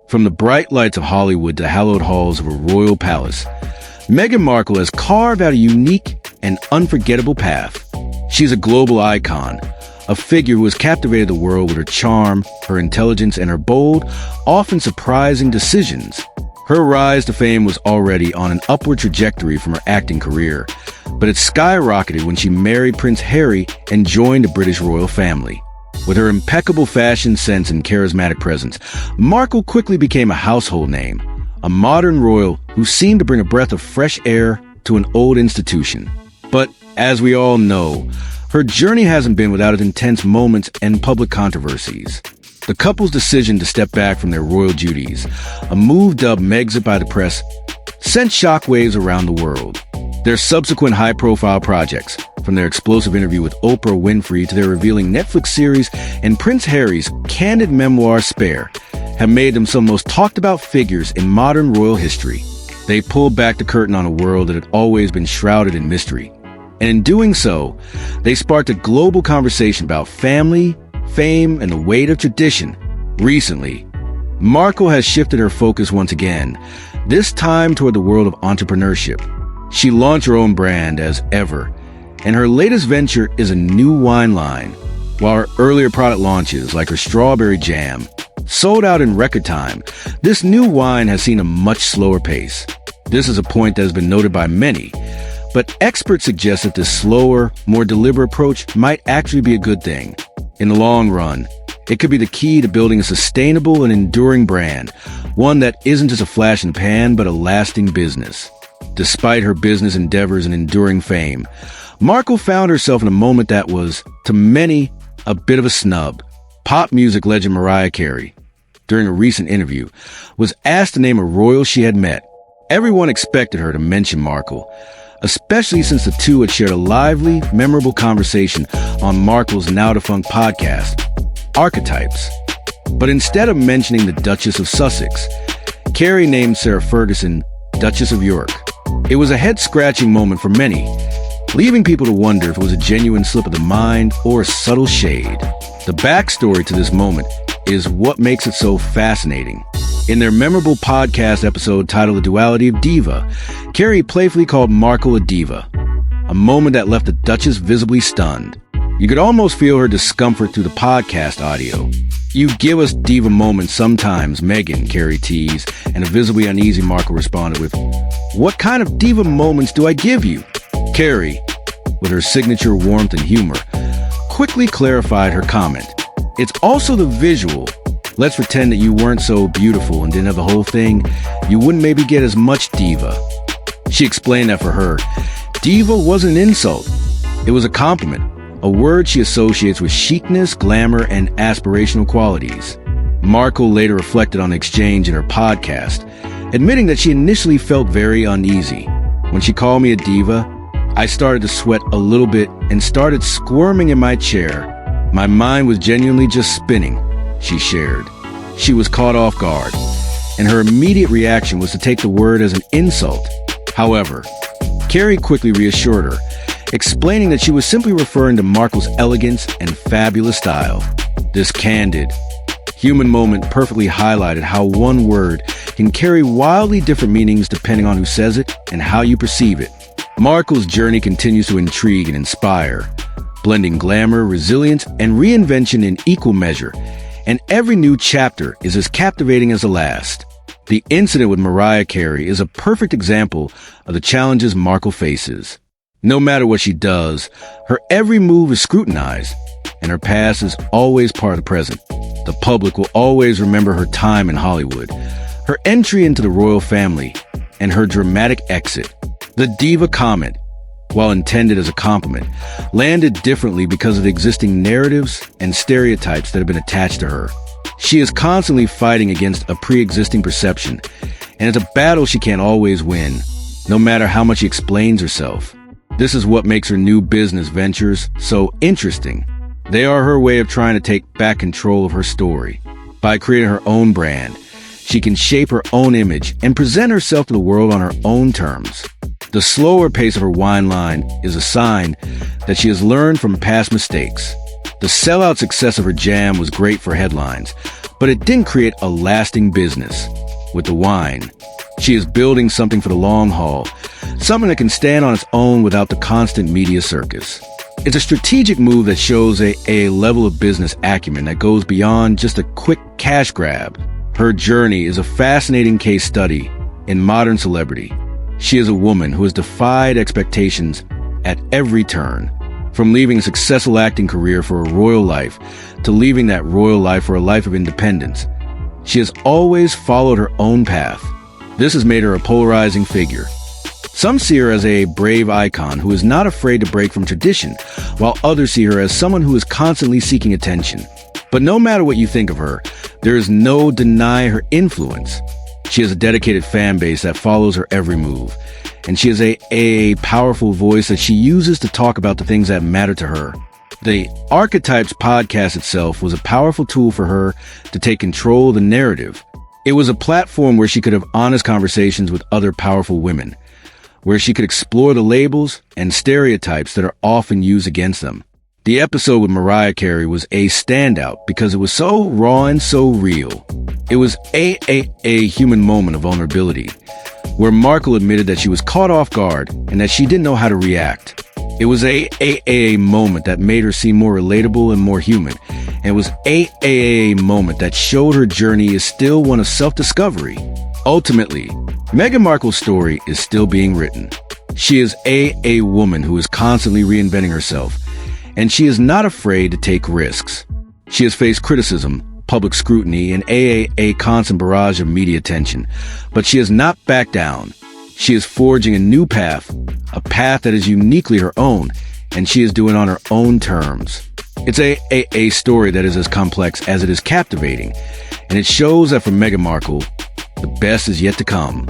From the bright lights of Hollywood to hallowed halls of a royal palace, Meghan Markle has carved out a unique and unforgettable path. She's a global icon, a figure who has captivated the world with her charm, her intelligence, and her bold, often surprising decisions. Her rise to fame was already on an upward trajectory from her acting career, but it skyrocketed when she married Prince Harry and joined the British royal family. With her impeccable fashion sense and charismatic presence, Markle quickly became a household name, a modern royal who seemed to bring a breath of fresh air to an old institution. But as we all know, her journey hasn't been without its intense moments and public controversies. The couple's decision to step back from their royal duties, a move dubbed Megxit by the press, sent shockwaves around the world. Their subsequent high-profile projects, from their explosive interview with Oprah Winfrey to their revealing Netflix series and Prince Harry's candid memoir Spare, have made them some of the most talked-about figures in modern royal history. They pulled back the curtain on a world that had always been shrouded in mystery. And in doing so, they sparked a global conversation about family, fame, and the weight of tradition. Recently, Markle has shifted her focus once again, this time toward the world of entrepreneurship. She launched her own brand as ever, and her latest venture is a new wine line. While her earlier product launches, like her strawberry jam, sold out in record time, this new wine has seen a much slower pace. This is a point that has been noted by many, but experts suggest that this slower, more deliberate approach might actually be a good thing. In the long run, it could be the key to building a sustainable and enduring brand, one that isn't just a flash in the pan, but a lasting business. Despite her business endeavors and enduring fame, Markle found herself in a moment that was, to many, a bit of a snub. Pop music legend Mariah Carey, during a recent interview, was asked to name a royal she had met. Everyone expected her to mention Markle, especially since the two had shared a lively, memorable conversation on Markle's now-defunct podcast, Archetypes. But instead of mentioning the Duchess of Sussex, Carey named Sarah Ferguson Duchess of York. It was a head-scratching moment for many, leaving people to wonder if it was a genuine slip of the mind or a subtle shade. The backstory to this moment is what makes it so fascinating. In their memorable podcast episode titled The Duality of Diva, Carey playfully called Markle a diva, a moment that left the Duchess visibly stunned. You could almost feel her discomfort through the podcast audio. "You give us diva moments sometimes, Meghan," Carey teased, and a visibly uneasy Markle responded with, "What kind of diva moments do I give you?" Carey, with her signature warmth and humor, quickly clarified her comment. "It's also the visual. Let's pretend that you weren't so beautiful and didn't have the whole thing. You wouldn't maybe get as much diva." She explained that for her, diva wasn't an insult. It was a compliment, a word she associates with chicness, glamour, and aspirational qualities. Markle later reflected on the exchange in her podcast, admitting that she initially felt very uneasy. "When she called me a diva, I started to sweat a little bit and started squirming in my chair. My mind was genuinely just spinning," she shared. She was caught off guard, and her immediate reaction was to take the word as an insult. However, Carey quickly reassured her, explaining that she was simply referring to Markle's elegance and fabulous style. This candid, human moment perfectly highlighted how one word can carry wildly different meanings depending on who says it and how you perceive it. Markle's journey continues to intrigue and inspire, blending glamour, resilience, and reinvention in equal measure, and every new chapter is as captivating as the last. The incident with Mariah Carey is a perfect example of the challenges Markle faces. No matter what she does, her every move is scrutinized, and her past is always part of the present. The public will always remember her time in Hollywood, her entry into the royal family, and her dramatic exit. The diva comment, while intended as a compliment, landed differently because of the existing narratives and stereotypes that have been attached to her. She is constantly fighting against a pre-existing perception, and it's a battle she can't always win, no matter how much she explains herself. This is what makes her new business ventures so interesting. They are her way of trying to take back control of her story. By creating her own brand, she can shape her own image and present herself to the world on her own terms. The slower pace of her wine line is a sign that she has learned from past mistakes. The sellout success of her jam was great for headlines, But it didn't create a lasting business. With the wine, she is building something for the long haul, something that can stand on its own without the constant media circus. It's a strategic move that shows a level of business acumen that goes beyond just a quick cash grab. Her journey is a fascinating case study in modern celebrity. She is a woman who has defied expectations at every turn, from leaving a successful acting career for a royal life to leaving that royal life for a life of independence. She has always followed her own path. This has made her a polarizing figure. Some see her as a brave icon who is not afraid to break from tradition, while others see her as someone who is constantly seeking attention. But no matter what you think of her, there is no denying her influence. She has a dedicated fan base that follows her every move, and she has a powerful voice that she uses to talk about the things that matter to her. The Archetypes podcast itself was a powerful tool for her to take control of the narrative. It was a platform where she could have honest conversations with other powerful women, where she could explore the labels and stereotypes that are often used against them. The episode with Mariah Carey was a standout because it was so raw and so real. It was a human moment of vulnerability, where Markle admitted that she was caught off guard and that she didn't know how to react. It was a moment that made her seem more relatable and more human. And it was a moment that showed her journey is still one of self-discovery. Ultimately, Meghan Markle's story is still being written. She is a woman who is constantly reinventing herself, and she is not afraid to take risks. She has faced criticism, public scrutiny, and a constant barrage of media attention, but she has not backed down. She is forging a new path, a path that is uniquely her own, and she is doing it on her own terms. It's a story that is as complex as it is captivating, and it shows that for Meghan Markle, the best is yet to come.